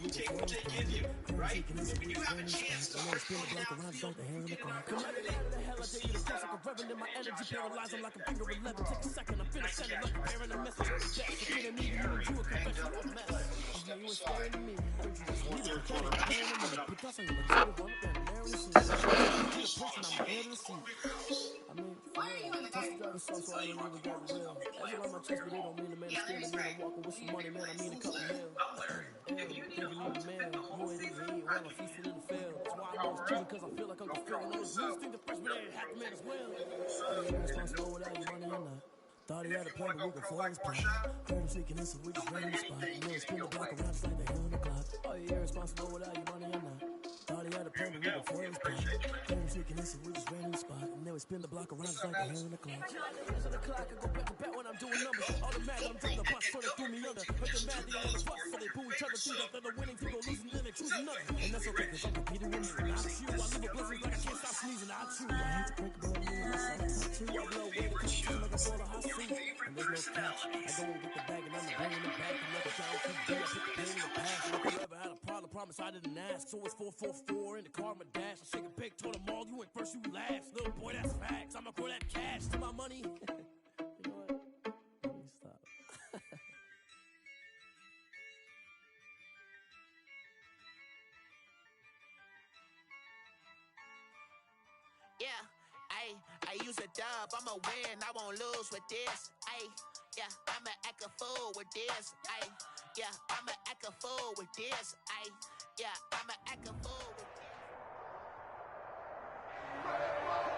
take what they give you, right? If you have a chance to start going downfield, get them out there. Thought he had a plan, but we could fall his plan. Curtis seeking this, so we just ran the spot. You know, spin the block around just like the hell on the clock. Oh, you irresponsible without your money or not. Thought he had a plan, but we could fall his plan. Curtis seeking this, so we just ran the spot. And then we spin the block around just like the hell on the clock. On the clock, I go back to back when I'm doing numbers. All the mad, I'm taking the bus, so they threw me under. Heard the mad, they on the bus, so they boo each other. Think after the winning team go losing, then they choose another. And that's okay, cause I'm competing with me. I chew, I live with blizzards like I can't stop sneezing. I chew, I hate to break it, but I'm doing this. I chew, I blow away the competition like a ball of hot seat. And there's no catch. I go and get the bag and I'm bringing it back. I'm like a child who do. I put the pain in the past. If you ever had a problem, promise I didn't ask. So it's 444 in the car, my dash. I shake a big, told them all, you went first, you last. Little boy, that's facts. I'ma grow that cash to my money. You know what? Let me stop. Yeah, I use a dub, I'ma win, I won't lose with this. Yeah, I'ma act a fool with this. Yeah, I'ma act a fool with this. Yeah, I'ma act a fool with this.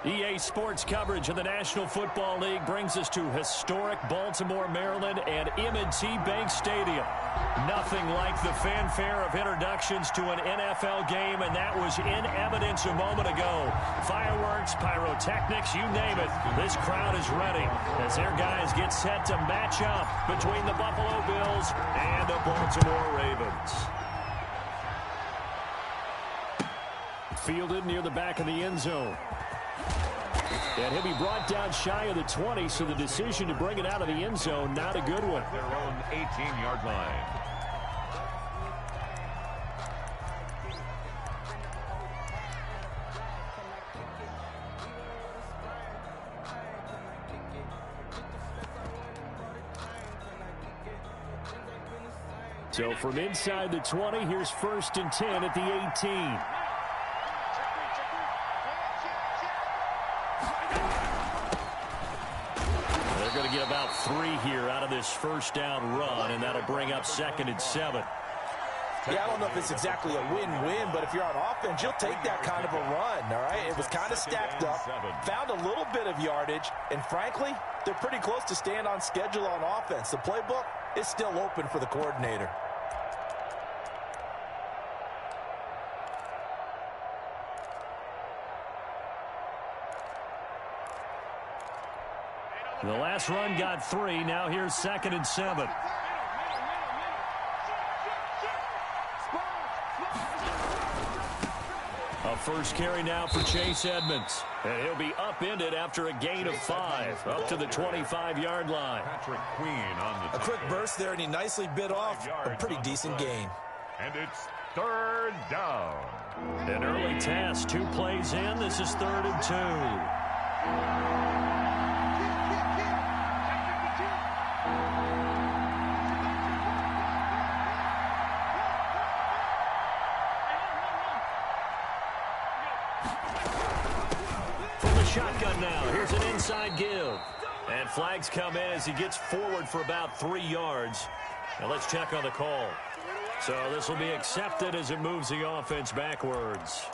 EA Sports coverage of the National Football League brings us to historic Baltimore, Maryland, and M&T Bank Stadium. Nothing like the fanfare of introductions to an NFL game, and that was in evidence a moment ago. Fireworks, pyrotechnics, you name it. This crowd is ready as their guys get set to match up between the Buffalo Bills and the Baltimore Ravens. Fielded near the back of the end zone. And he'll be brought down shy of the 20, so the decision to bring it out of the end zone, not a good one. Their own 18-yard line. So from inside the 20, here's 1st and 10 at the 18. They're going to get about 3 here out of this first down run, and that'll bring up 2nd and 7. Yeah, I don't know if it's exactly a win-win, but if you're on offense, you'll take that kind of a run, all right? It was kind of stacked up, found a little bit of yardage, and frankly, they're pretty close to staying on schedule on offense. The playbook is still open for the coordinator. The last run got 3. Now here's 2nd and 7. A first carry now for Chase Edmonds. And he'll be upended after a gain of 5, up to the 25-yard line. Patrick Queen on the A quick burst there, and he nicely bit off a pretty decent gain. And it's 3rd down. An early task, 2 plays in. This is 3rd and 2. Shotgun now. Here's an inside give. And flags come in as he gets forward for about 3 yards. Now let's check on the call. So this will be accepted as it moves the offense backwards.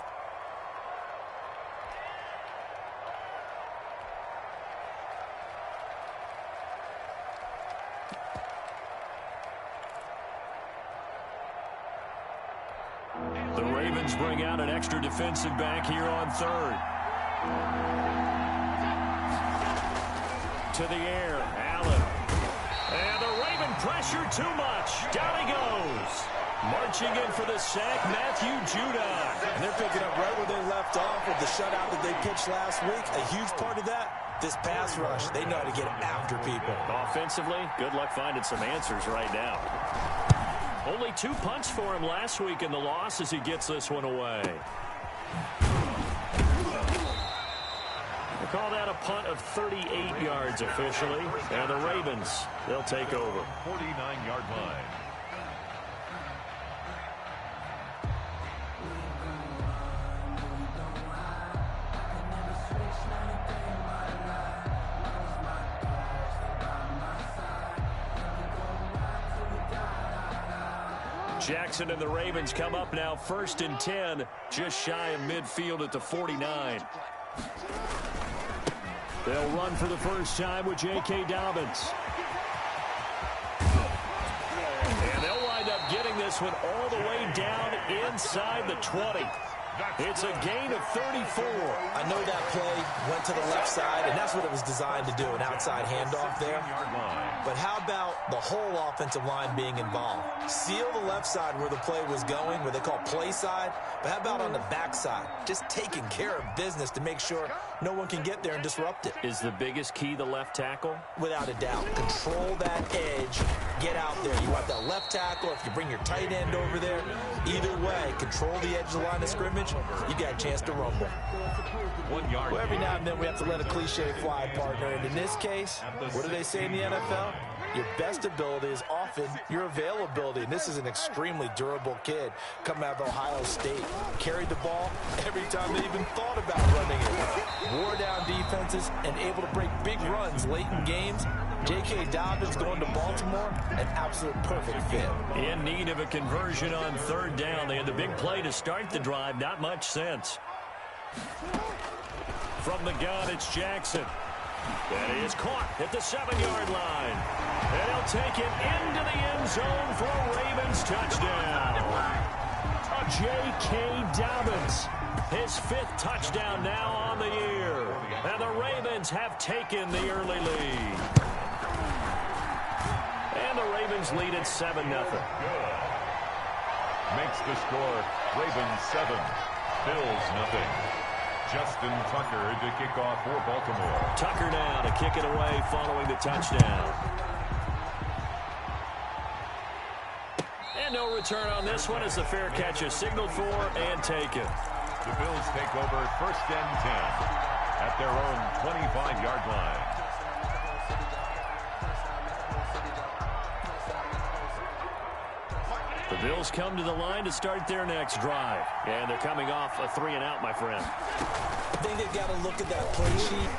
The Ravens bring out an extra defensive back here on 3rd. To the air, Allen. And the Raven pressure too much. Down he goes. Marching in for the sack, Matthew Judon. And they're picking up right where they left off with the shutout that they pitched last week. A huge part of that, this pass rush. They know how to get after people. Offensively, good luck finding some answers right now. Only 2 punts for him last week in the loss as he gets this one away. They call that a punt of 38 yards officially. And the Ravens, they'll take over. 49-yard line. Jackson and the Ravens come up now 1st and 10, just shy of midfield at the 49. They'll run for the first time with J.K. Dobbins. And they'll wind up getting this one all the way down inside the 20. It's a gain of 34. I know that play went to the left side, and that's what it was designed to do, an outside handoff there. But how about the whole offensive line being involved? Seal the left side where the play was going, where they call play side, but how about on the back side? Just taking care of business to make sure no one can get there and disrupt it. Is the biggest key the left tackle? Without a doubt. Control that edge. Get out there. You want that left tackle. If you bring your tight end over there, either way, control the edge of the line of scrimmage, you got a chance to rumble. 1 yard. Well, every now and then we have to let a cliche fly, partner. And in this case, what do they say in the NFL? Your best ability is often your availability. And this is an extremely durable kid coming out of Ohio State. Carried the ball every time they even thought about running it. Wore down defenses and able to break big runs late in games. J.K. Dobbins going to Baltimore, an absolute perfect fit. In need of a conversion on 3rd down. They had the big play to start the drive. Not much sense. From the gun, it's Jackson. And he is caught at the 7-yard line. And he'll take it into the end zone for a Ravens touchdown. J.K. Dobbins, his 5th touchdown now on the year. And the Ravens have taken the early lead. And the Ravens lead at 7-0. Makes the score Ravens 7, Bills 0. Justin Tucker to kick off for Baltimore. Tucker now to kick it away following the touchdown. And no return on this one as the fair catch is signaled for and taken. The Bills take over 1st and 10 at their own 25-yard line. The Bills come to the line to start their next drive. And they're coming off a 3-and-out, my friend. I think they've got to look at that play sheet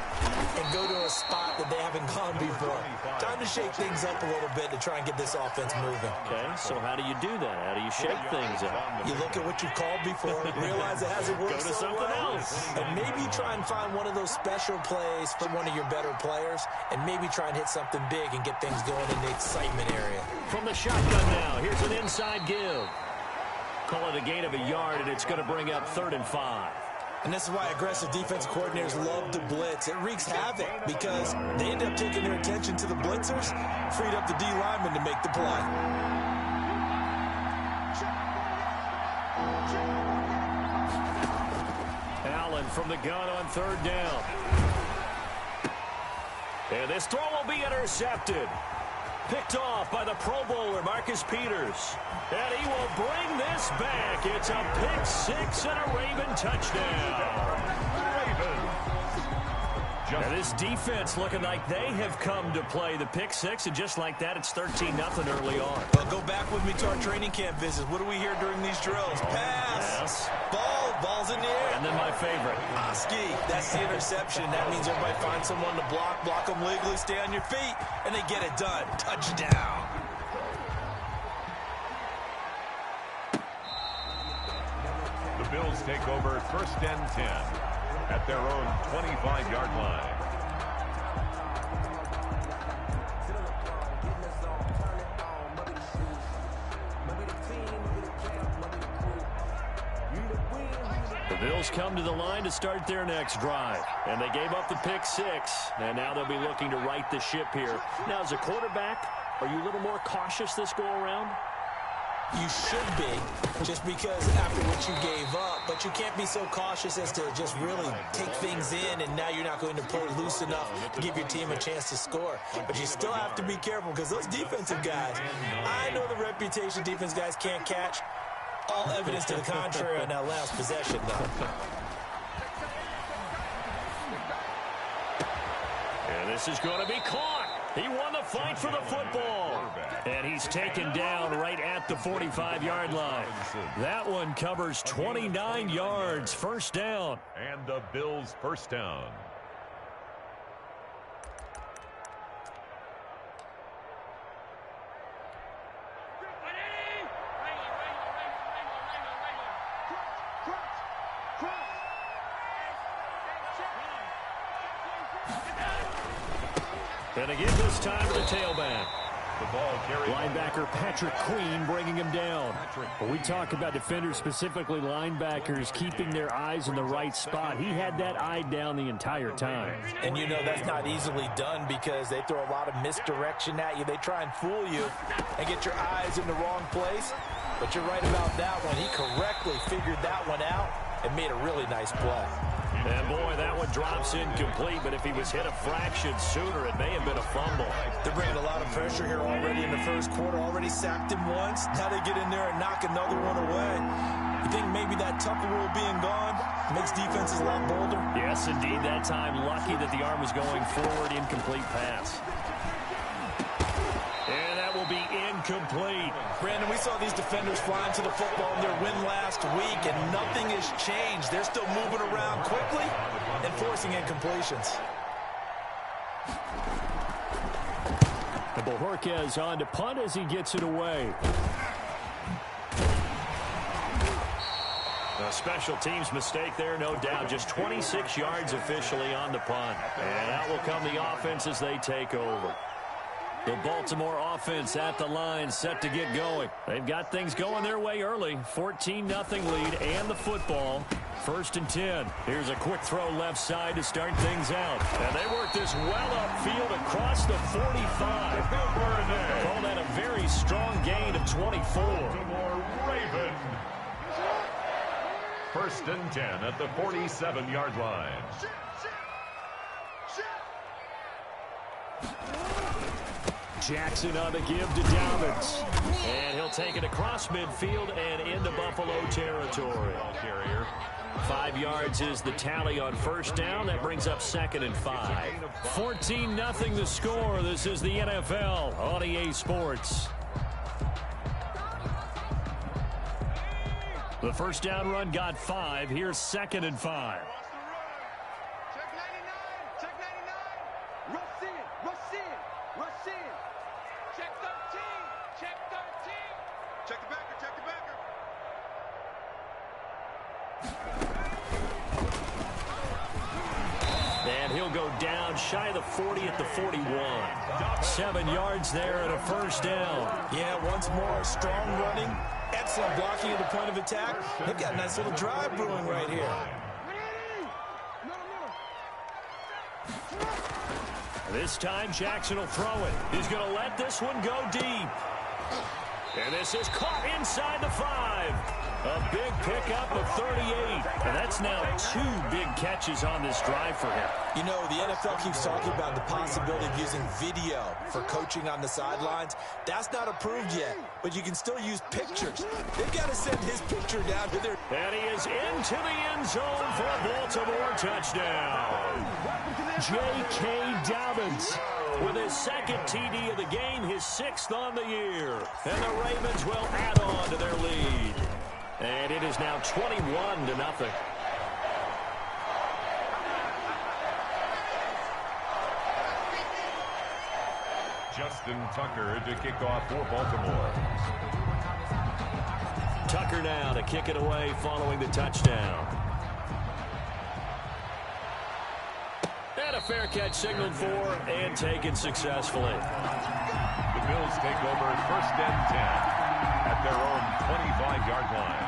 and go to a spot that they haven't gone before. Time to shake things up a little bit to try and get this offense moving. Okay, so how do you do that? How do you shake things up? You look at what you've called before, realize it hasn't worked Go to so something well, else. and maybe try and find one of those special plays from one of your better players, and maybe try and hit something big and get things going in the excitement area. From the shotgun now, here's an inside give. Call it a gain of a yard, and it's going to bring up 3rd and 5. And this is why aggressive defensive coordinators love to blitz. It wreaks havoc because they end up taking their attention to the blitzers, freed up the D lineman to make the play. Allen from the gun on 3rd down. And this throw will be intercepted. Picked off by the Pro Bowler, Marcus Peters. And he will bring this back. It's a pick 6 and a Raven touchdown. And this defense looking like they have come to play the pick 6, and just like that, it's 13-0 early on. Well, go back with me to our training camp visits. What do we hear during these drills? Pass. Yes. Ball's in the air. And then my favorite. Oski, that's the interception. That means everybody finds someone to block them legally, stay on your feet, and they get it done. Touchdown. The Bills take over 1st and 10 at their own 25-yard line. The Bills come to the line to start their next drive. And they gave up the pick 6. And now they'll be looking to right the ship here. Now, as a quarterback, are you a little more cautious this go-around? You should be, just because after what you gave up. But you can't be so cautious as to just really take things in, and now you're not going to play loose enough to give your team a chance to score. But you still have to be careful, because those defensive guys, I know the reputation defense guys can't catch. All evidence to the contrary on that last possession, though. And this is going to be caught. He won the fight for the football. And he's taken down right at the 45-yard line. That one covers 29 yards, first down. And the Bills' first down. And again this time to the tailback. The ball carried. Linebacker Patrick Queen bringing him down. When we talk about defenders, specifically linebackers, keeping their eyes in the right spot, he had that eye down the entire time. And you know that's not easily done, because they throw a lot of misdirection at you. They try and fool you and get your eyes in the wrong place. But you're right about that one. He correctly figured that one out and made a really nice play. And boy, that one drops incomplete, but if he was hit a fraction sooner, it may have been a fumble. They're bringing a lot of pressure here already in the first quarter. Already sacked him once. Now they get in there and knock another one away. You think maybe that Tucker rule being gone makes defenses a lot bolder? Yes, indeed. That time, lucky that the arm was going forward. Incomplete pass. And that will be incomplete. Brandon, we saw these defenders flying to the football in their win last week, and nothing has changed. They're still moving around quickly and forcing incompletions. And Bojorquez on to punt as he gets it away. A special teams mistake there, no doubt. Just 26 yards officially on the punt. And out will come the offense as they take over. The Baltimore offense at the line, set to get going. They've got things going their way early. 14-0 lead and the football. 1st and 10. Here's a quick throw left side to start things out. And they work this well upfield across the 45. Call that a very strong gain of 24. Baltimore Ravens. 1st and 10 at the 47-yard line. Jackson on the give to Dobbins. And he'll take it across midfield and into Buffalo territory. 5 yards is the tally on 1st down. That brings up 2nd and 5. 14-0 the score. This is the NFL on EA Sports. The 1st down run got 5. Here's 2nd and 5. And he'll go down shy of the 40 at the 41. 7 yards there and a 1st down. Yeah, once more, strong running, excellent blocking at the point of attack. They've got a nice little drive brewing right here. This time Jackson will throw it. He's going to let this one go deep. And this is caught inside the 5. A big pickup of 38. And that's now 2 big catches on this drive for him. You know, the NFL keeps talking about the possibility of using video for coaching on the sidelines. That's not approved yet, but you can still use pictures. They've got to send his picture down to their... And he is into the end zone for a Baltimore touchdown. J.K. Dobbins with his 2nd TD of the game, his 6th on the year. And the Ravens will add on to their lead. And it is now 21-0. Justin Tucker to kick off for Baltimore. Tucker now to kick it away following the touchdown. And a fair catch signaled for and taken successfully. The Bills take over 1st and 10 at their own 25-yard line.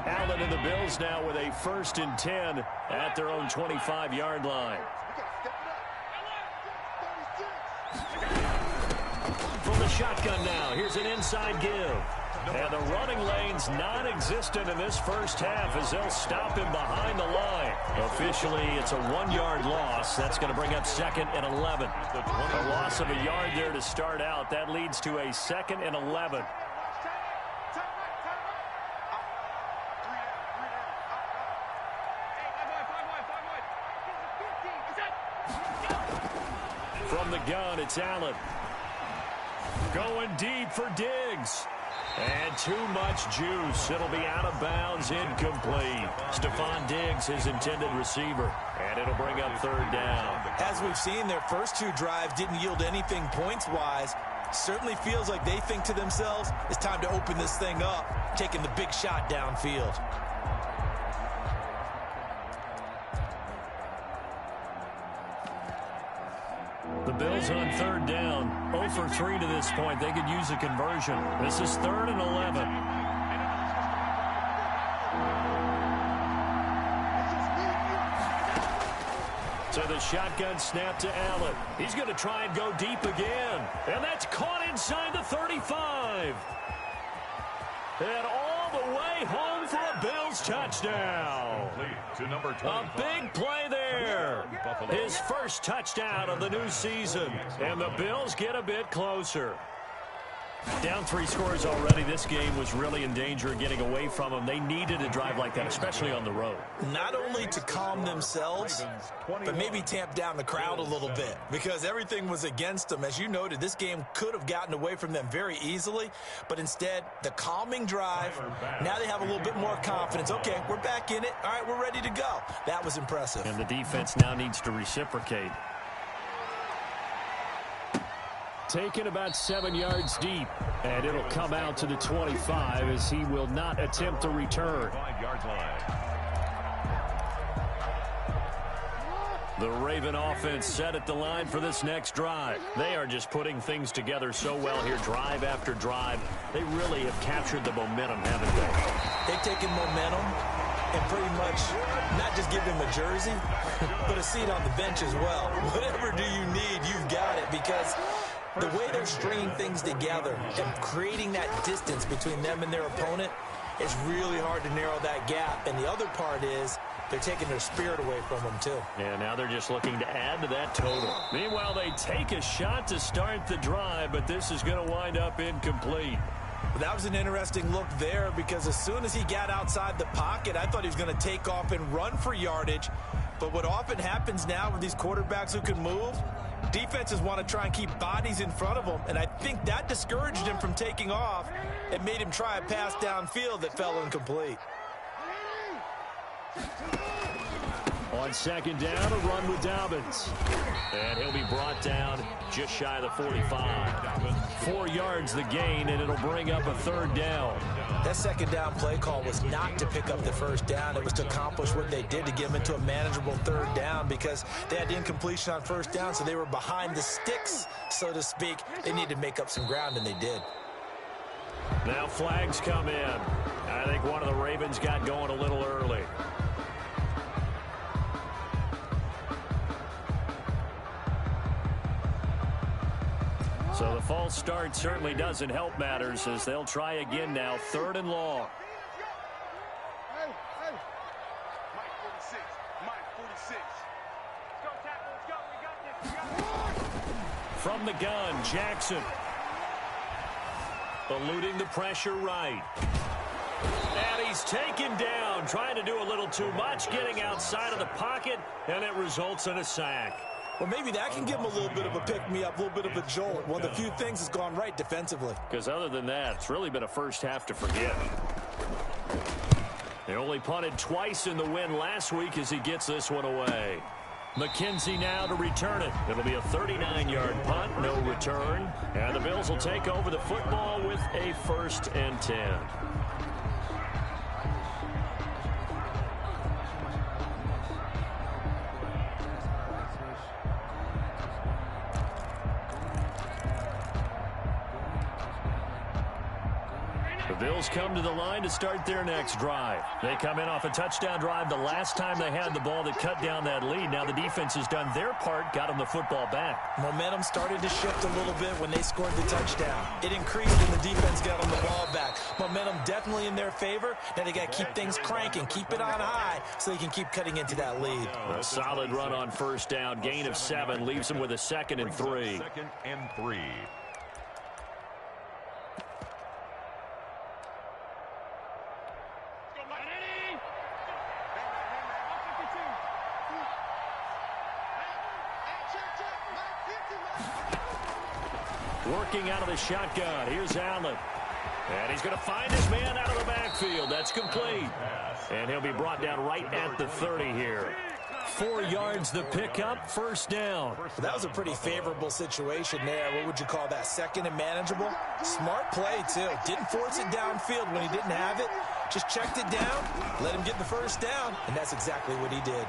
Allen and the Bills now with a 1st and 10 at their own 25-yard line. shotgun now. Here's an inside give. And the running lane's non-existent in this first half as they'll stop him behind the line. Officially, it's a 1-yard loss. That's going to bring up 2nd and 11. A loss of a yard there to start out. That leads to a 2nd and 11. From the gun, it's Allen. Going deep for Diggs. And too much juice. It'll be out of bounds, incomplete. Stephon Diggs, his intended receiver. And it'll bring up 3rd down. As we've seen, their first 2 drives didn't yield anything points-wise. Certainly feels like they think to themselves, it's time to open this thing up, taking the big shot downfield. The Bills on 3rd down. 0 for 3 to this point. They could use a conversion. This is 3rd and 11. So the shotgun snap to Allen. He's going to try and go deep again. And that's caught inside the 35. And all the way home for a Bills touchdown. A big play there. His first touchdown of the new season. And the Bills get a bit closer. Down 3 scores already. This game was really in danger of getting away from them. They needed a drive like that, especially on the road. Not only to calm themselves, but maybe tamp down the crowd a little bit because everything was against them. As you noted, this game could have gotten away from them very easily, but instead, the calming drive, now they have a little bit more confidence. Okay, we're back in it. All right, we're ready to go. That was impressive. And the defense now needs to reciprocate. Taken about 7 yards deep, and it'll come out to the 25 as he will not attempt to return. 5-yard line. The Raven offense set at the line for this next drive. They are just putting things together so well here, drive after drive. They really have captured the momentum, haven't they? They've taken momentum and pretty much not just give him a jersey, but a seat on the bench as well. Whatever do you need, you've got it, because the way they're stringing things together and creating that distance between them and their opponent, it's really hard to narrow that gap. And the other part is they're taking their spirit away from them, too. And now they're just looking to add to that total. Meanwhile, they take a shot to start the drive, but this is going to wind up incomplete. That was an interesting look there because as soon as he got outside the pocket, I thought he was going to take off and run for yardage. But what often happens now with these quarterbacks who can move, defenses want to try and keep bodies in front of them, and I think that discouraged him from taking off and made him try a pass downfield that fell incomplete. On 2nd down, a run with Dobbins. And he'll be brought down just shy of the 45. 4 yards the gain, and it'll bring up a 3rd down. That 2nd down play call was not to pick up the 1st down. It was to accomplish what they did to get them into a manageable 3rd down because they had incompletion on 1st down, so they were behind the sticks, so to speak. They needed to make up some ground, and they did. Now flags come in. I think one of the Ravens got going a little early. So the false start certainly doesn't help matters as they'll try again now, 3rd and long. From the gun, Jackson. Eluding the pressure right. And he's taken down, trying to do a little too much, getting outside of the pocket, and it results in a sack. Well, maybe that can give him a little bit of a pick-me-up, a little bit of a jolt. One of the few things that's gone right defensively. Because other than that, it's really been a first half to forget. They only punted twice in the win last week as he gets this one away. McKenzie now to return it. It'll be a 39-yard punt, no return. And the Bills will take over the football with a 1st and 10. The Bills come to the line to start their next drive. They come in off a touchdown drive the last time they had the ball that cut down that lead. Now the defense has done their part, got them the football back. Momentum started to shift a little bit when they scored the touchdown. It increased when the defense got them the ball back. Momentum definitely in their favor. Now they got to keep things cranking, keep it on high so they can keep cutting into that lead. A solid run on first down. Gain of 7 leaves them with a 2nd and 3. 2nd and 3. Working out of the shotgun. Here's Allen. And he's going to find his man out of the backfield. That's complete. And he'll be brought down right at the 30 here. 4 yards the pickup, first down. That was a pretty favorable situation there. What would you call that? 2nd and manageable? Smart play, too. Didn't force it downfield when he didn't have it. Just checked it down, let him get the first down, and that's exactly what he did.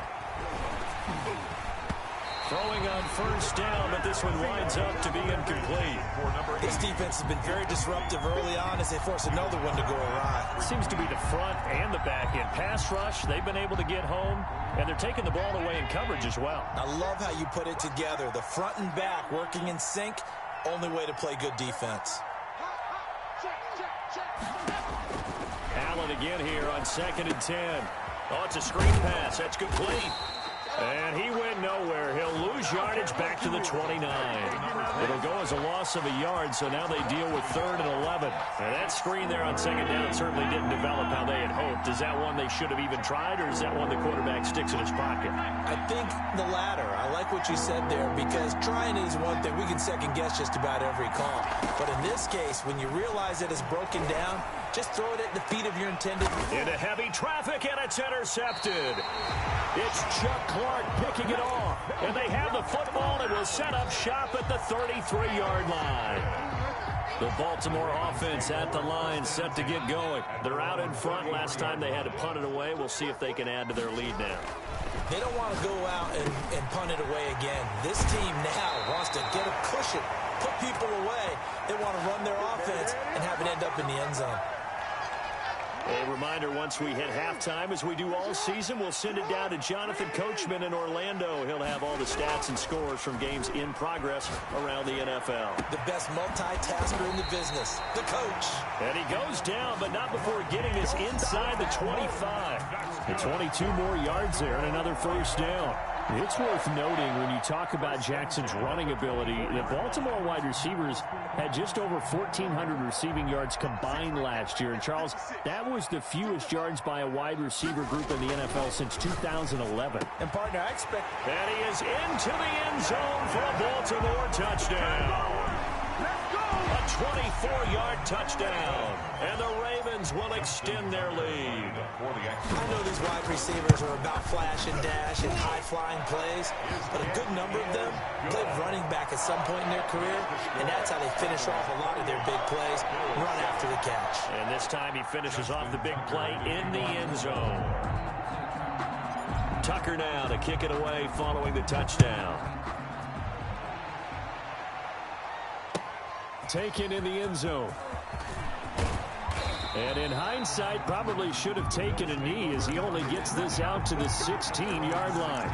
Throwing on first down, but this one winds up to be incomplete. This defense has been very disruptive early on as they force another one to go awry. Seems to be the front and the back end. Pass rush, they've been able to get home, and they're taking the ball away in coverage as well. I love how you put it together. The front and back working in sync, only way to play good defense. Allen again here on 2nd and 10. Oh, it's a screen pass. That's complete. And he went nowhere. He'll lose yardage back to the 29. It'll go as a loss of a yard, so now they deal with 3rd and 11. And that screen there on 2nd down certainly didn't develop how they had hoped. Is that one they should have even tried, or is that one the quarterback sticks in his pocket? I think the latter. I like what you said there, because trying is one thing. We can second-guess just about every call. But in this case, when you realize that it's broken down, just throw it at the feet of your intended. Into heavy traffic, and it's intercepted. It's Chuck Clark picking it off. And they have the football and will set up shop at the 33-yard line. The Baltimore offense at the line, set to get going. They're out in front. Last time they had to punt it away. We'll see if they can add to their lead now. They don't want to go out and punt it away again. This team now wants to get a cushion, put people away. They want to run their offense and have it end up in the end zone. A reminder, once we hit halftime, as we do all season, we'll send it down to Jonathan Coachman in Orlando. He'll have all the stats and scores from games in progress around the NFL. The best multitasker in the business, the coach. And he goes down, but not before getting us inside the 25. The 22 more yards there and another first down. It's worth noting when you talk about Jackson's running ability, the Baltimore wide receivers had just over 1,400 receiving yards combined last year. And, Charles, that was the fewest yards by a wide receiver group in the NFL since 2011. And, partner, I expect... And he is into the end zone for a Baltimore touchdown. A 24-yard touchdown. And the Ravens will extend their lead. I know these wide receivers are about flash and dash and high-flying plays, but a good number of them played running back at some point in their career, and that's how they finish off a lot of their big plays, run after the catch. And this time he finishes off the big play in the end zone. Tucker now to kick it away following the touchdown. Taken in the end zone. And in hindsight, probably should have taken a knee as he only gets this out to the 16-yard line.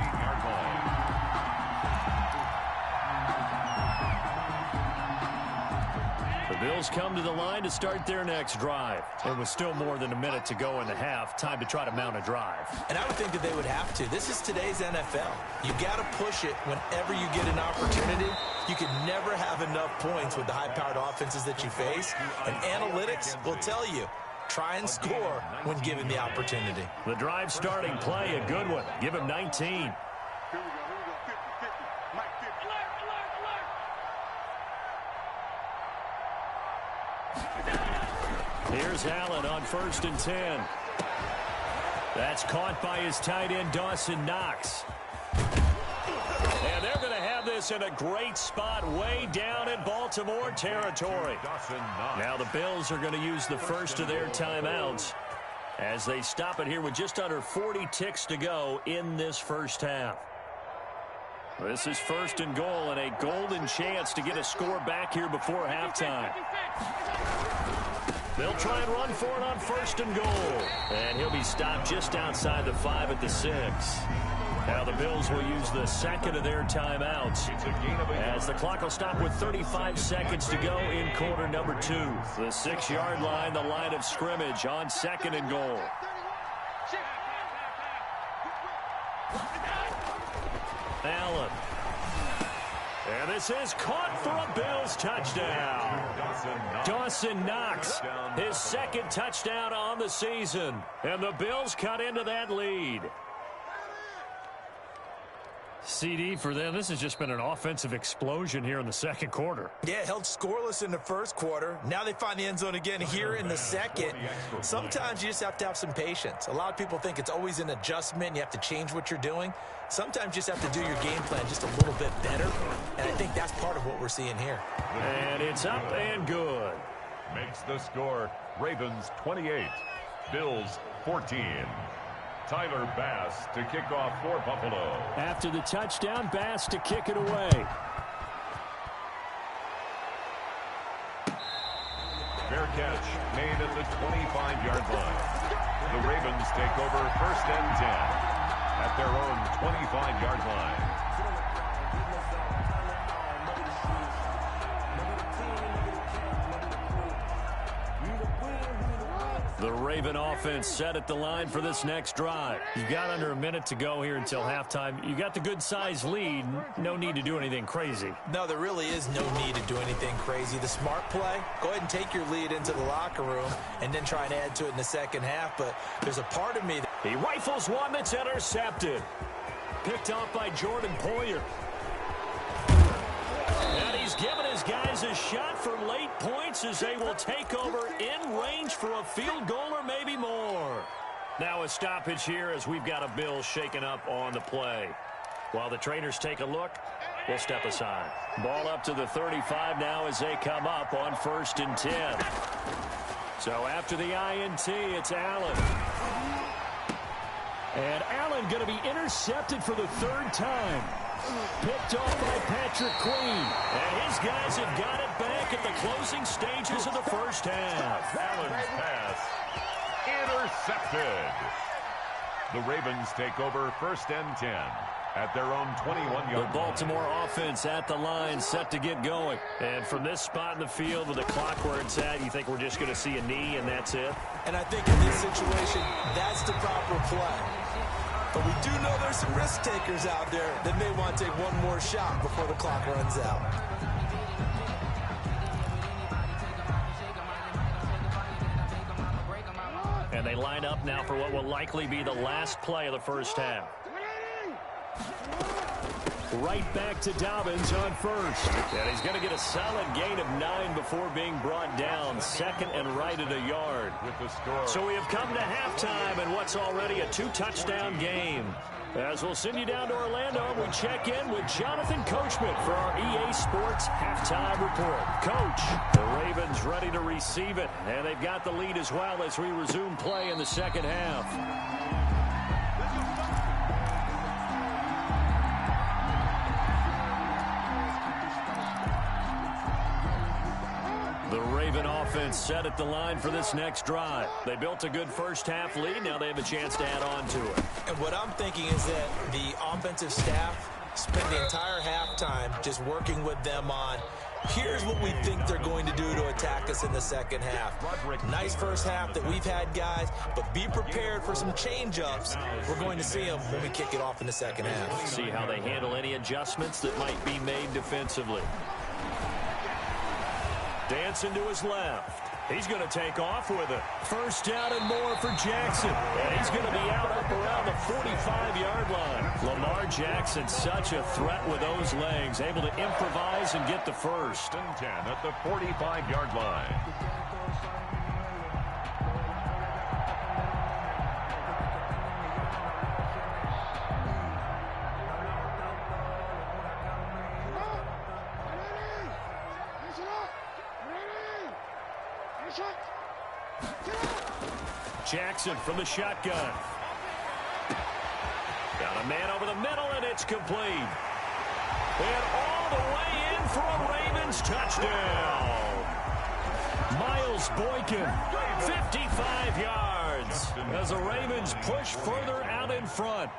The Bills come to the line to start their next drive. It was still more than a minute to go in the half. Time to try to mount a drive. And I would think that they would have to. This is today's NFL. You got to push it whenever you get an opportunity. You can never have enough points with the high-powered offenses that you face. And analytics will tell you, try and score when given the opportunity. The drive starting play, a good one. Give him 19. Here's Allen on 1st and 10. That's caught by his tight end, Dawson Knox. And they're going to have this in a great spot way down in Baltimore territory. Now the Bills are going to use the first of their timeouts as they stop it here with just under 40 ticks to go in this first half. This is 1st and goal and a golden chance to get a score back here before halftime. They'll try and run for it on 1st and goal. And he'll be stopped just outside the 5 at the 6. Now the Bills will use the second of their timeouts as the clock will stop with 35 seconds to go in quarter number 2. The 6-yard line, the line of scrimmage on 2nd and goal. Allen. And this is caught for a Bills touchdown. Dawson Knox, his 2nd touchdown on the season. And the Bills cut into that lead. CD, for them, this has just been an offensive explosion here in the 2nd quarter. Yeah, held scoreless in the 1st quarter. Now they find the end zone again here in the 2nd. Sometimes you just have to have some patience. A lot of people think it's always an adjustment. You have to change what you're doing. Sometimes you just have to do your game plan just a little bit better. And I think that's part of what we're seeing here. And it's up and good. Makes the score Ravens 28, Bills 14. Tyler Bass to kick off for Buffalo. After the touchdown, Bass to kick it away. Fair catch made at the 25-yard line. The Ravens take over 1st and 10 at their own 25-yard line. The Raven offense set at the line for this next drive. You've got under a minute to go here until halftime. You got the good-sized lead. No need to do anything crazy. No, there really is no need to do anything crazy. The smart play, go ahead and take your lead into the locker room and then try and add to it in the 2nd half. But there's a part of me that... He rifles one that's intercepted. Picked off by Jordan Poyer. And he's given his guys a shot for late points as they will take over in range for a field goal or maybe more. Now a stoppage here as we've got a Bill shaken up on the play. While the trainers take a look, we'll step aside. Ball up to the 35 now as they come up on 1st and 10. So after the INT, it's Allen. And Allen going to be intercepted for the 3rd time. Picked off by Patrick Queen. And his guys have got it back at the closing stages of the 1st half. Allen's pass intercepted. The Ravens take over 1st and 10 at their own 21-yard line. The Baltimore offense at the line, set to get going. And from this spot in the field with the clock where it's at, you think we're just going to see a knee and that's it? And I think in this situation, that's the proper play. But we do know there's some risk takers out there that may want to take one more shot before the clock runs out. And they line up now for what will likely be the last play of the 1st half. Right back to Dobbins on 1st. And he's going to get a solid gain of 9 before being brought down. 2nd and right at a yard. With the score. So we have come to halftime in what's already a 2-touchdown game. As we'll send you down to Orlando, we check in with Jonathan Coachman for our EA Sports Halftime Report. Coach, the Ravens ready to receive it, and they've got the lead as well as we resume play in the 2nd half. The Raven offense set at the line for this next drive. They built a good 1st half lead. Now they have a chance to add on to it. And what I'm thinking is that the offensive staff spent the entire halftime just working with them on, here's what we think they're going to do to attack us in the 2nd half. Nice 1st half that we've had, guys, but be prepared for some change-ups. We're going to see them when we kick it off in the 2nd half. See how they handle any adjustments that might be made defensively. Dancing to his left. He's going to take off with it. 1st down and more for Jackson. And he's going to be out up around the 45-yard line. Lamar Jackson, such a threat with those legs, able to improvise and get the 1st. And 10 at the 45-yard line. Jackson from the shotgun. Got a man over the middle, and it's complete. And all the way in for a Ravens touchdown. Miles Miles Boykin, 55 yards as the Ravens push further out in front.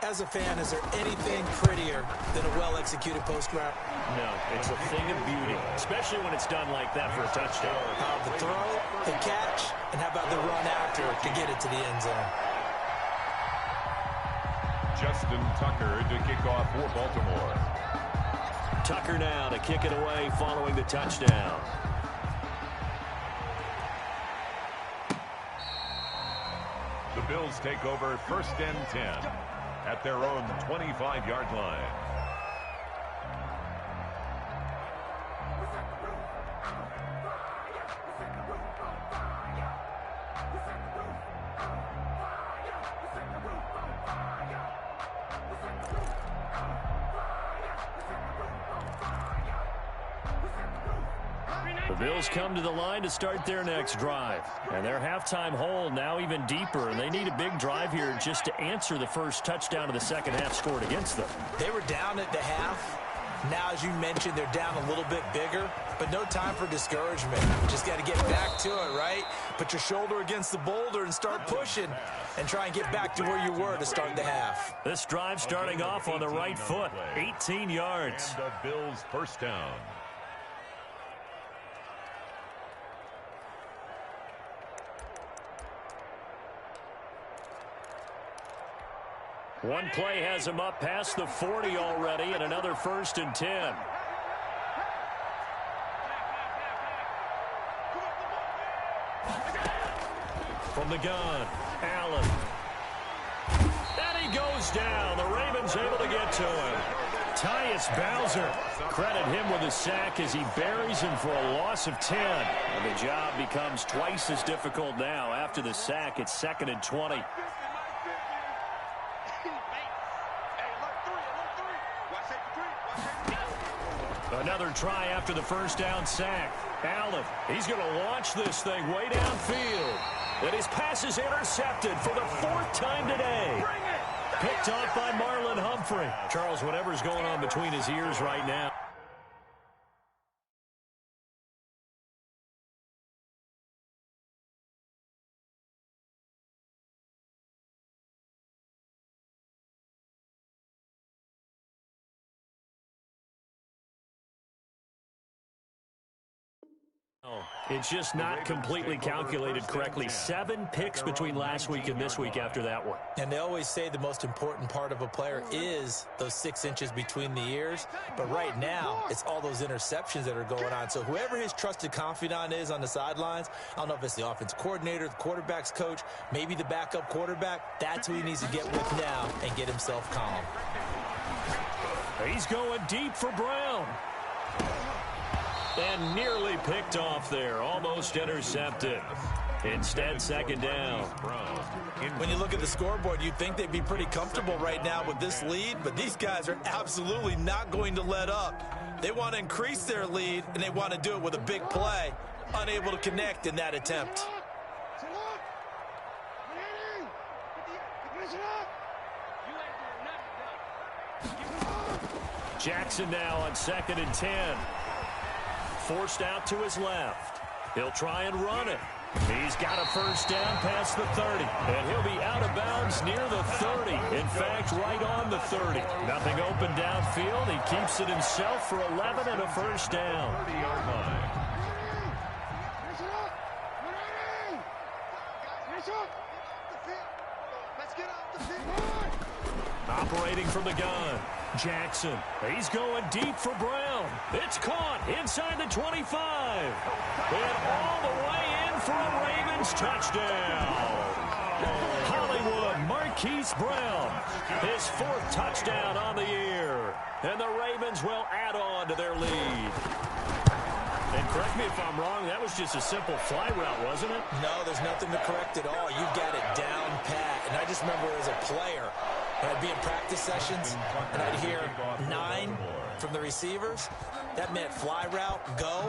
As a fan, is there anything prettier than a well-executed post route? No, it's a thing of beauty, especially when it's done like that for a touchdown. How about the throw, the catch, and how about the run after to get it to the end zone? Justin Tucker to kick off for Baltimore. Tucker now to kick it away following the touchdown. The Bills take over 1st and 10 at their own 25-yard line. The Bills come to the line to start their next drive. And their halftime hole now even deeper. And they need a big drive here just to answer the first touchdown of the second half scored against them. They were down at the half. Now, as you mentioned, they're down a little bit bigger. But no time for discouragement. Just got to get back to it, right? Put your shoulder against the boulder and start pushing. And try and get back to where you were to start the half. This drive starting off on the right foot. 18 yards. And the Bills' first down. One play has him up past the 40 already, and another 1st and 10. From the gun, Allen. And he goes down. The Ravens able to get to him. Tyus Bowser. Credit him with a sack as he buries him for a loss of 10. And the job becomes twice as difficult now. After the sack, it's 2nd and 20. Another try after the first down sack. Allen, he's going to launch this thing way downfield. And his pass is intercepted for the 4th time today. Picked off by Marlon Humphrey. Charles, whatever's going on between his ears right now. It's just not completely calculated correctly. 7 picks between last week and this week after that one. And they always say the most important part of a player is those 6 inches between the ears. But right now, it's all those interceptions that are going on. So whoever his trusted confidant is on the sidelines, I don't know if it's the offense coordinator, the quarterback's coach, maybe the backup quarterback, that's who he needs to get with now and get himself calm. He's going deep for Brown. And nearly picked off there. Almost intercepted. Instead, 2nd down. When you look at the scoreboard, you'd think they'd be pretty comfortable right now with this lead, but these guys are absolutely not going to let up. They want to increase their lead, and they want to do it with a big play. Unable to connect in that attempt. Jackson now on 2nd and 10. Forced out to his left. He'll try and run it. He's got a first down past the 30. And he'll be out of bounds near the 30. In fact, right on the 30. Nothing open downfield. He keeps it himself for 11 and a first down. 30-yard line. Operating from the gun. Jackson. He's going deep for Brown. It's caught inside the 25. And all the way in for a Ravens touchdown. Hollywood Marquise Brown. His 4th touchdown on the year. And the Ravens will add on to their lead. And correct me if I'm wrong, that was just a simple fly route, wasn't it? No, there's nothing to correct at all. You've got it down pat. And I just remember as a player, when I'd be in practice sessions and I'd hear 9 from the receivers, that meant fly route, go,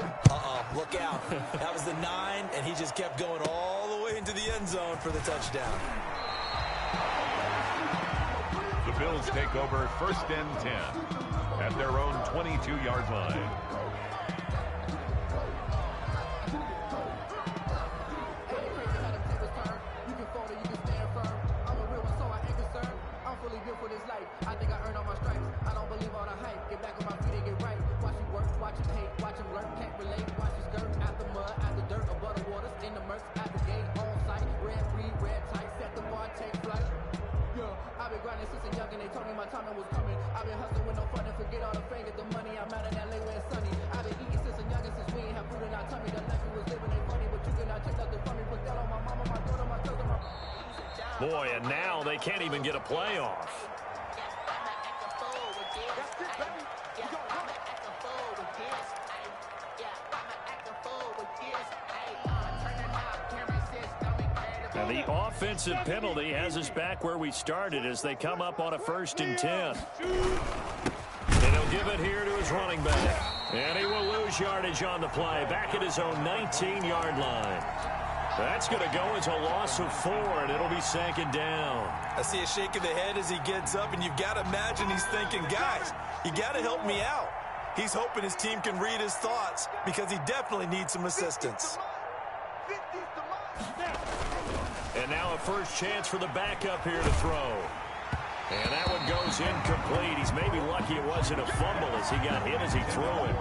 look out. That was the 9, and he just kept going all the way into the end zone for the touchdown. The Bills take over 1st and 10 at their own 22-yard line. they told me my time was coming. I've been hustling with no fun and forget all the fame. Get the money, I'm out in LA where it's sunny. I've been eating since a youngin' since we ain't have food in our tummy. The life we was living ain't funny, but you cannot take nothing from me. Put that on my mama, my daughter, my cousin, my... Boy, and now they can't even get a playoff. And the offensive penalty has us back where we started as they come up on a 1st and 10. And he'll give it here to his running back. And he will lose yardage on the play. Back at his own 19-yard line. That's going to go as a loss of 4, and it'll be 2nd down. I see a shake of the head as he gets up, and you've got to imagine he's thinking, guys, you got to help me out. He's hoping his team can read his thoughts because he definitely needs some assistance. And now a first chance for the backup here to throw. And that one goes incomplete. He's maybe lucky it wasn't a fumble as he got hit as he threw it.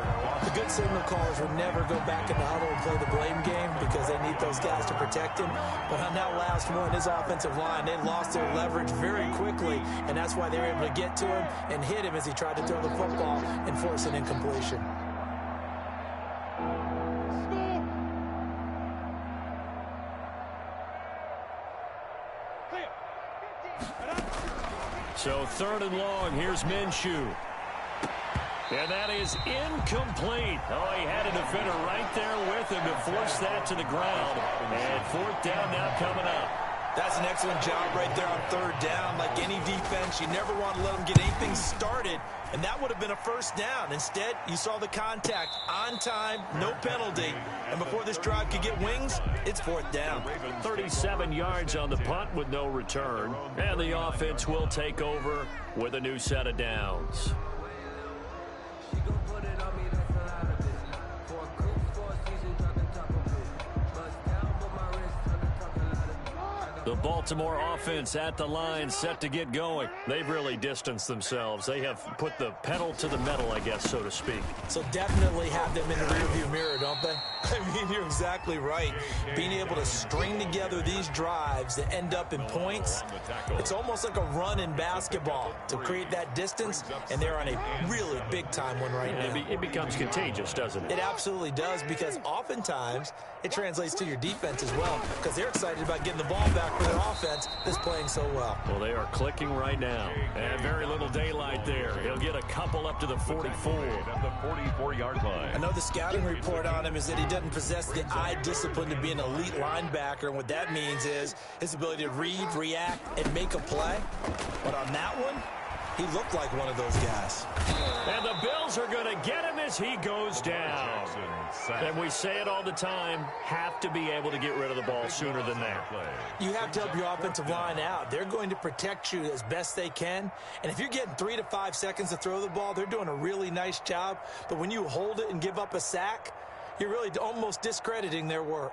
The good signal callers would never go back in the huddle and play the blame game because they need those guys to protect him. But on that last one, his offensive line, they lost their leverage very quickly, and that's why they were able to get to him and hit him as he tried to throw the football and force an incompletion. So 3rd and long, here's Minshew. And that is incomplete. Oh, he had a defender right there with him to force that to the ground. And 4th down now coming up. That's an excellent job right there on 3rd down. Like any defense, you never want to let them get anything started, and that would have been a 1st down. Instead, you saw the contact on time, no penalty, and before this drive could get wings, it's 4th down. 37 yards on the punt with no return, and the offense will take over with a new set of downs. The Baltimore offense at the line, set to get going. They've really distanced themselves. They have put the pedal to the metal, I guess, so to speak. So definitely have them in the rearview mirror, don't they? I mean, you're exactly right. Being able to string together these drives that end up in points, it's almost like a run in basketball to create that distance, and they're on a really big-time one right now. It becomes contagious, doesn't it? It absolutely does, because oftentimes it translates to your defense as well, because they're excited about getting the ball back for their offense that's playing so well. Well, they are clicking right now. And very little daylight there. He'll get a couple up to the 44. At the 44-yard line. I know the scouting report on him is that he doesn't possess the eye discipline to be an elite linebacker, and what that means is his ability to read, react, and make a play. But on that one, he looked like one of those guys. And the Bills are going to get him as he goes down. And we say it all the time, have to be able to get rid of the ball sooner than that. You have to help your offensive line out. They're going to protect you as best they can. And if you're getting 3 to 5 seconds to throw the ball, they're doing a really nice job. But when you hold it and give up a sack, you're really almost discrediting their work.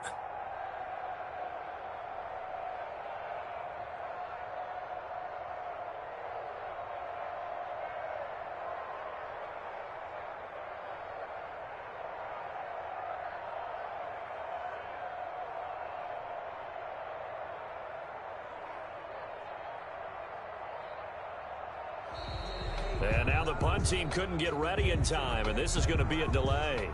And now the punt team couldn't get ready in time, and this is going to be a delay.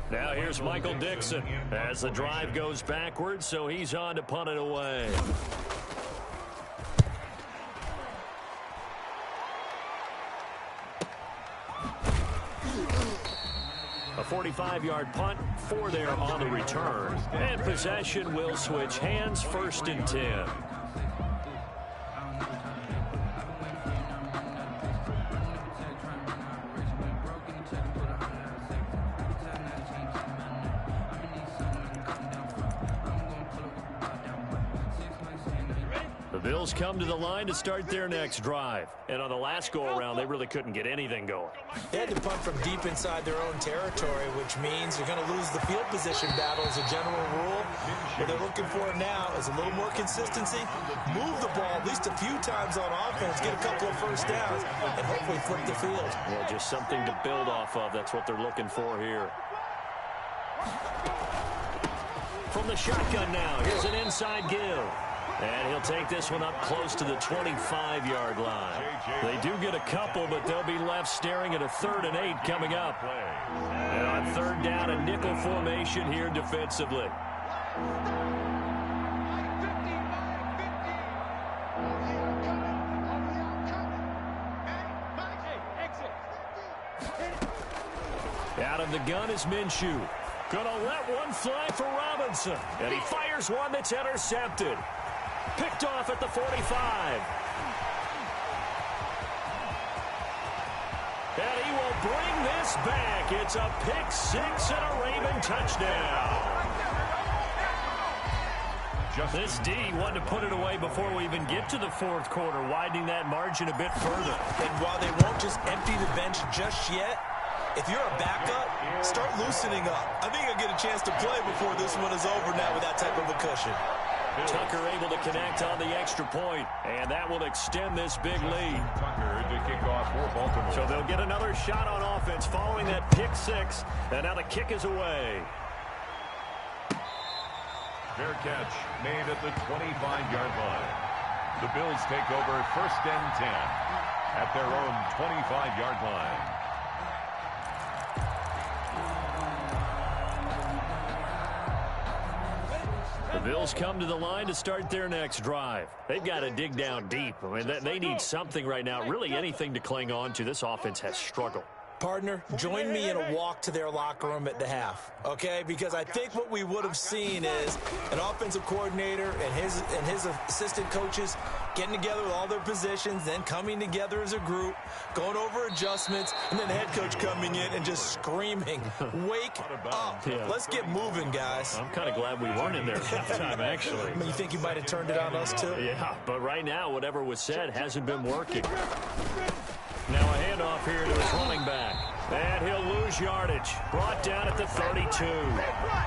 Now here's Michael Dixon as the drive goes backwards, so he's on to punt it away. A 45-yard punt, 4 there on the return. And possession will switch hands, 1st and 10. The Bills come to the line to start their next drive. And on the last go-around, they really couldn't get anything going. They had to punt from deep inside their own territory, which means you're going to lose the field position battle as a general rule. What they're looking for now is a little more consistency, move the ball at least a few times on offense, get a couple of first downs, and hopefully flip the field. Yeah, just something to build off of. That's what they're looking for here. From the shotgun now, here's an inside give. And he'll take this one up close to the 25-yard line. They do get a couple, but they'll be left staring at a 3rd and 8 coming up. And on 3rd down, a nickel formation here defensively. Out of the gun is Minshew. Gonna let one fly for Robinson. And he fires one that's intercepted. Picked off at the 45. And he will bring this back. It's a pick 6 and a Raven touchdown. This D wanted to put it away before we even get to the 4th quarter, widening that margin a bit further. And while they won't just empty the bench just yet, if you're a backup, start loosening up. I think you'll get a chance to play before this one is over now with that type of a cushion. Tucker able to connect on the extra point, and that will extend this big lead. Tucker to kick off for Baltimore. So they'll get another shot on offense following that pick 6, and now the kick is away. Fair catch made at the 25-yard line. The Bills take over 1st and 10 at their own 25-yard line. The Bills come to the line to start their next drive. They've got to dig down deep. I mean, they need something right now, really anything to cling on to. This offense has struggled. Partner, join me in a walk to their locker room at the half, okay? Because I think what we would have seen is an offensive coordinator and his assistant coaches getting together with all their positions, then coming together as a group, going over adjustments, and then the head coach coming in and just screaming, "Wake up. Yeah. Let's get moving, guys." I'm kind of glad we weren't in there halftime, actually. I mean, you think you might have turned it on us, too? Yeah, but right now, whatever was said hasn't been working. Now a handoff here to his running back. And he'll lose yardage. Brought down at the 32.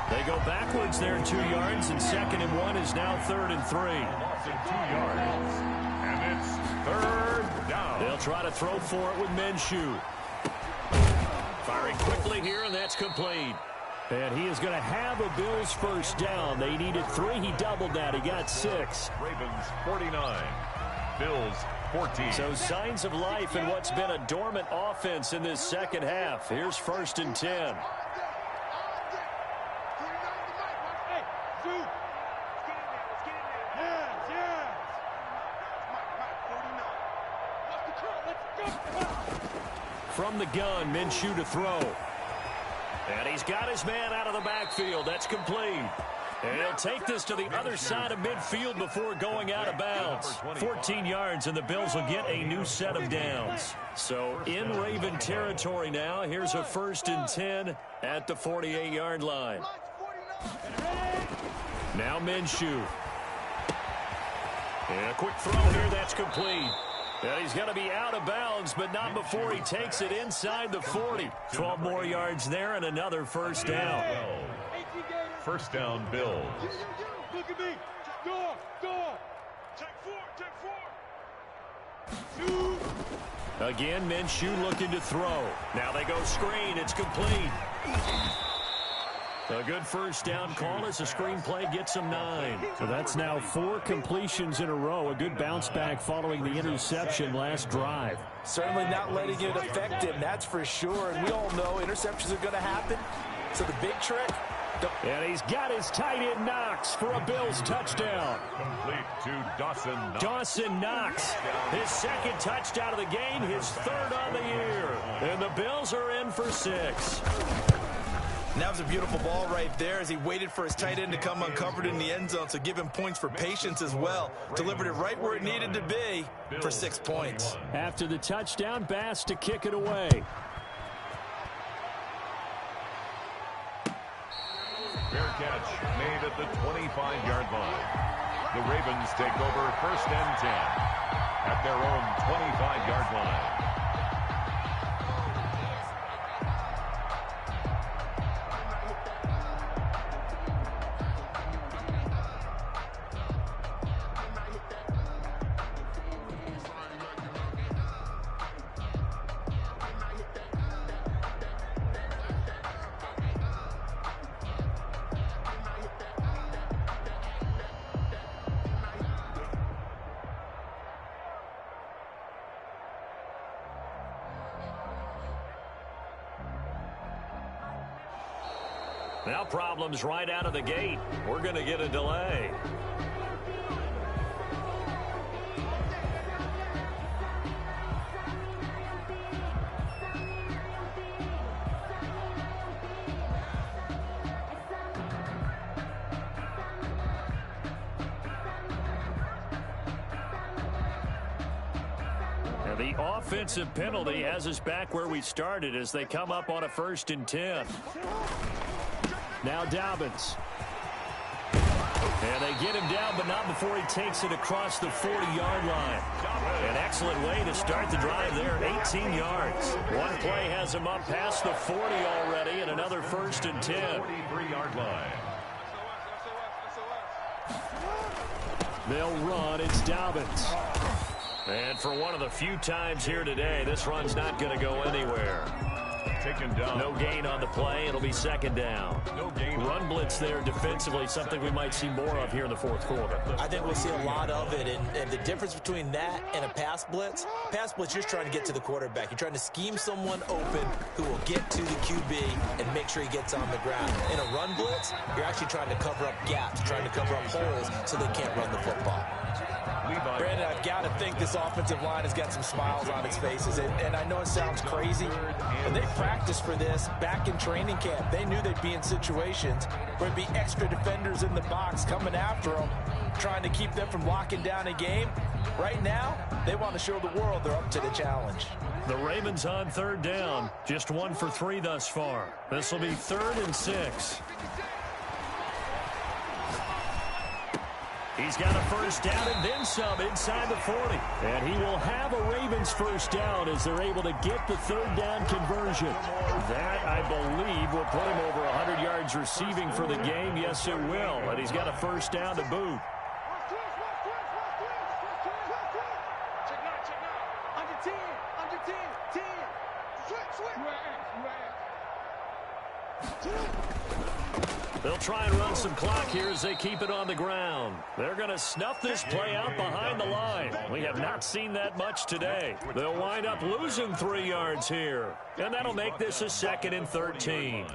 They go backwards there 2 yards, and 2nd and 1 is now 3rd and 3. Loss of 2 yards. And it's 3rd down. They'll try to throw for it with Minshew. Firing quickly here, and that's complete. And he is going to have a Bills first down. They needed 3. He doubled that. He got 6. Ravens 49. Bills 14. So signs of life in what's been a dormant offense in this second half. Here's 1st and 10. From the gun, Minshew to throw. And he's got his man out of the backfield. That's complete. And he'll take this to the other side of midfield before going out of bounds. 14 yards, and the Bills will get a new set of downs. So in Raven territory now. Here's a 1st and 10 at the 48-yard line. Now Minshew. And a quick throw here. That's complete. And he's going to be out of bounds, but not before he takes it inside the 40. 12 more yards there and another first down. 1st down, Bills. Look at me. Go. Take 4. Again, Minshew looking to throw. Now they go screen. It's complete. A good first down call as the screenplay gets him 9. So that's now 4 completions in a row. A good bounce back following the interception last drive. Certainly not letting it affect him, that's for sure. And we all know interceptions are going to happen. So the big trick... And he's got his tight end Knox for a Bills touchdown. Complete to Dawson Knox. Dawson Knox, his 2nd touchdown of the game, his 3rd on the year. And the Bills are in for 6. And that was a beautiful ball right there as he waited for his tight end to come uncovered in the end zone, so give him points for patience as well. Delivered it right where it needed to be for 6 points. After the touchdown, Bass to kick it away. Fair catch made at the 25-yard line. The Ravens take over first and 10 at their own 25-yard line. Now problems right out of the gate. We're going to get a delay. And the offensive penalty has us back where we started as they come up on a 1st and 10. Now Dobbins. And they get him down, but not before he takes it across the 40-yard line. An excellent way to start the drive there, 18 yards. One play has him up past the 40 already, and another 1st and 10. 43-yard line. They'll run. It's Dobbins. And for one of the few times here today, this run's not going to go anywhere. Taken down. No gain on the play. It'll be 2nd down. No gain. Run blitz there defensively, something we might see more of here in the 4th quarter. I think we'll see a lot of it, and the difference between that and a pass blitz, you're just trying to get to the quarterback. You're trying to scheme someone open who will get to the QB and make sure he gets on the ground. In a run blitz, you're actually trying to cover up gaps, trying to cover up holes so they can't run the football. Brandon, I've got to think this offensive line has got some smiles on its faces, and I know it sounds crazy, but they practiced for this back in training camp. They knew they'd be in situations where there'd be extra defenders in the box coming after them, trying to keep them from locking down a game. Right now, they want to show the world they're up to the challenge. The Ravens on 3rd down, just 1 for 3 thus far. This will be 3rd and 6. He's got a 1st down and then some inside the 40. And he will have a Ravens 1st down as they're able to get the 3rd down conversion. That, I believe, will put him over 100 yards receiving for the game. Yes, it will. And he's got a 1st down to boot. They'll try and run some clock here as they keep it on the ground. They're going to snuff this play out behind the line. We have not seen that much today. They'll wind up losing 3 yards here. And that'll make this a 2nd and 13.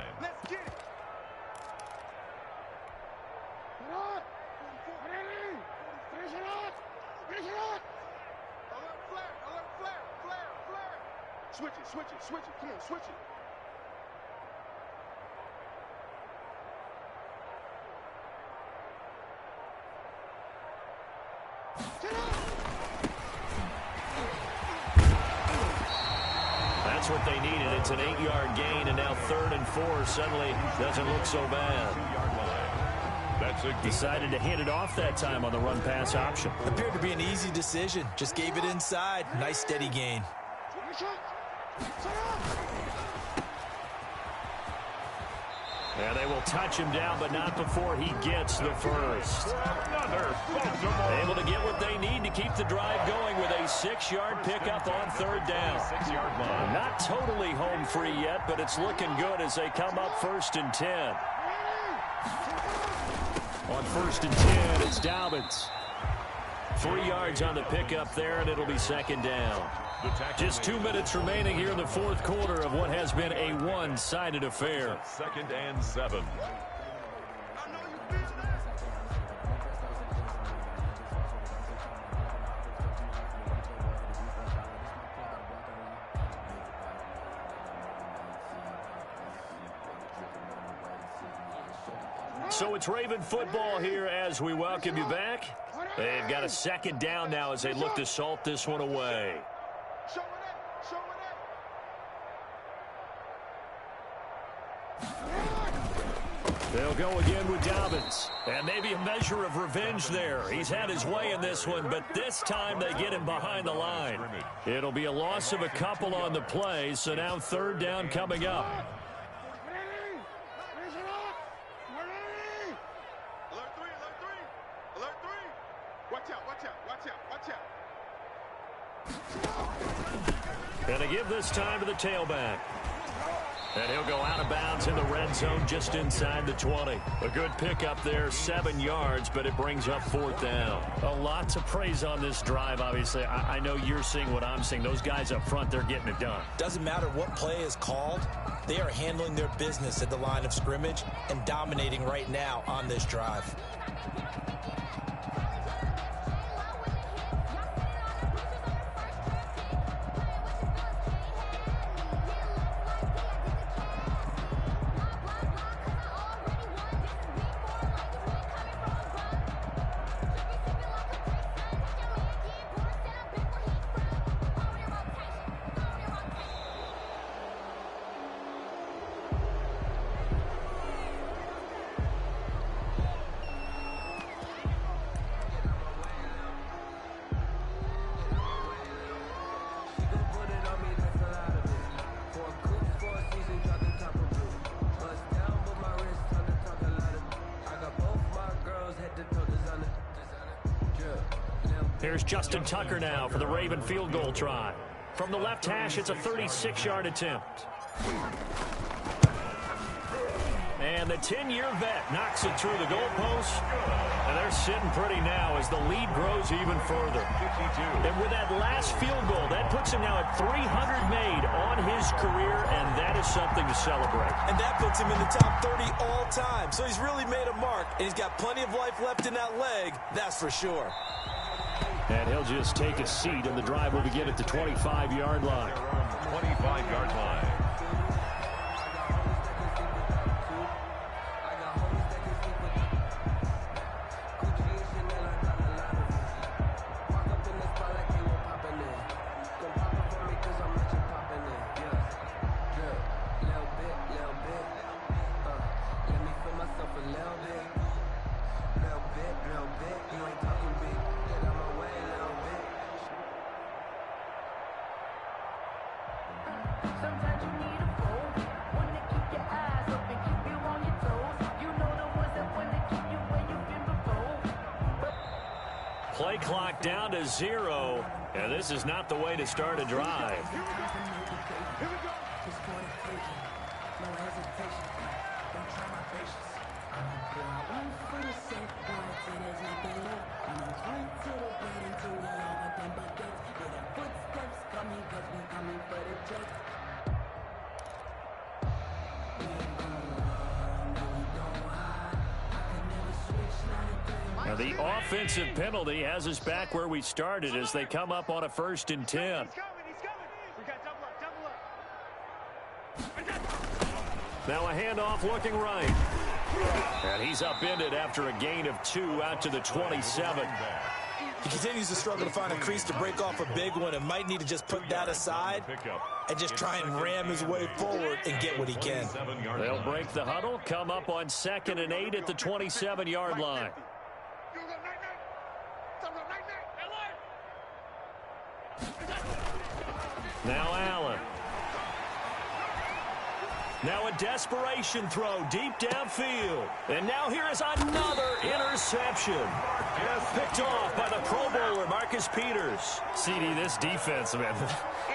Switch it. Come on, switch it. That's what they needed. It's an 8-yard gain, and now 3rd and 4 suddenly doesn't look so bad. Decided to hand it off that time on the run-pass option. Appeared to be an easy decision. Just gave it inside. Nice, steady gain. And they will touch him down, but not before he gets the 1st. Able to get what they need to keep the drive going with a 6-yard pickup on 3rd down. 6-yard line. Not totally home free yet, but it's looking good as they come up 1st and 10. On 1st and 10, it's Dobbins. 3 yards on the pickup there, and it'll be 2nd down. Just 2 minutes remaining here in the 4th quarter of what has been a one-sided affair. 2nd and 7. So it's Raven football here as we welcome you back. They've got a 2nd down now as they look to salt this one away. They'll go again with Dobbins. And maybe a measure of revenge there. He's had his way in this one, but this time they get him behind the line. It'll be a loss of a couple on the play, so now third down coming up. And they give this time to the tailback. And he'll go out of bounds in the red zone just inside the 20. A good pickup there, 7 yards, but it brings up fourth down. A lot to praise on this drive, obviously. I know you're seeing what I'm seeing. Those guys up front, they're getting it done. Doesn't matter what play is called. They are handling their business at the line of scrimmage and dominating right now on this drive. Here's Justin Tucker now for the Raven field goal try. From the left hash, it's a 36-yard attempt. And the 10-year vet knocks it through the goalpost. And they're sitting pretty now as the lead grows even further. And with that last field goal, that puts him now at 300 made on his career, and that is something to celebrate. And that puts him in the top 30 all time. So he's really made a mark, and he's got plenty of life left in that leg, that's for sure. And he'll just take a seat, and the drive will begin at the 25-yard line. 25-yard line. Play clock down to 0, and this is not the way to start a drive. Now the offensive penalty has us back where we started as they come up on a 1st and 10. Now a handoff looking right. And he's upended after a gain of 2 out to the 27. He continues to struggle to find a crease to break off a big one and might need to just put that aside and just try and ram his way forward and get what he can. They'll break the huddle, come up on 2nd and 8 at the 27-yard line. Now Allen. Now a desperation throw deep downfield. And now here is another interception. Picked off by the Pro Bowler, Marcus Peters. CD, this defense, man,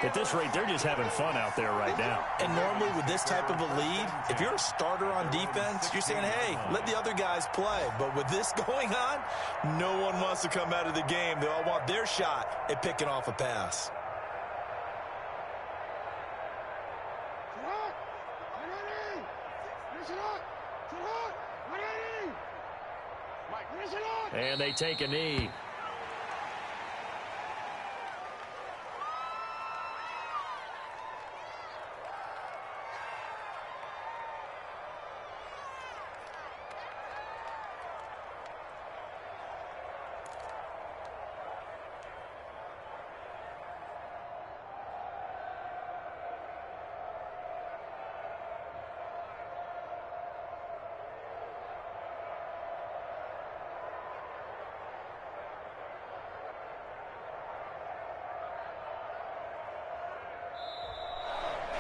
at this rate, they're just having fun out there right now. And normally with this type of a lead, if you're a starter on defense, you're saying, hey, let the other guys play. But with this going on, no one wants to come out of the game. They all want their shot at picking off a pass. And they take a knee.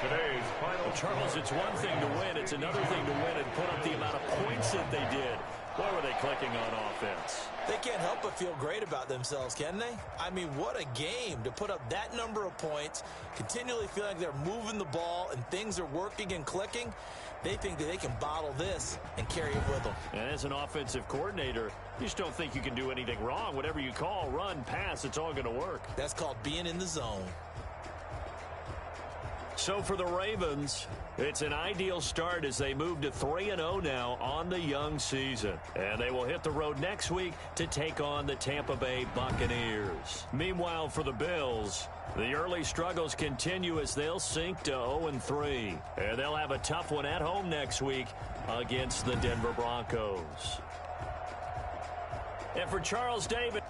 Today's final. Charles, it's one thing to win. It's another thing to win and put up the amount of points that they did. Why were they clicking on offense? They can't help but feel great about themselves, can they? I mean, what a game to put up that number of points, continually feel like they're moving the ball and things are working and clicking. They think that they can bottle this and carry it with them. And as an offensive coordinator, you just don't think you can do anything wrong. Whatever you call, run, pass, it's all going to work. That's called being in the zone. So for the Ravens, it's an ideal start as they move to 3-0 now on the young season. And they will hit the road next week to take on the Tampa Bay Buccaneers. Meanwhile, for the Bills, the early struggles continue as they'll sink to 0-3. And they'll have a tough one at home next week against the Denver Broncos. And for Charles Davis...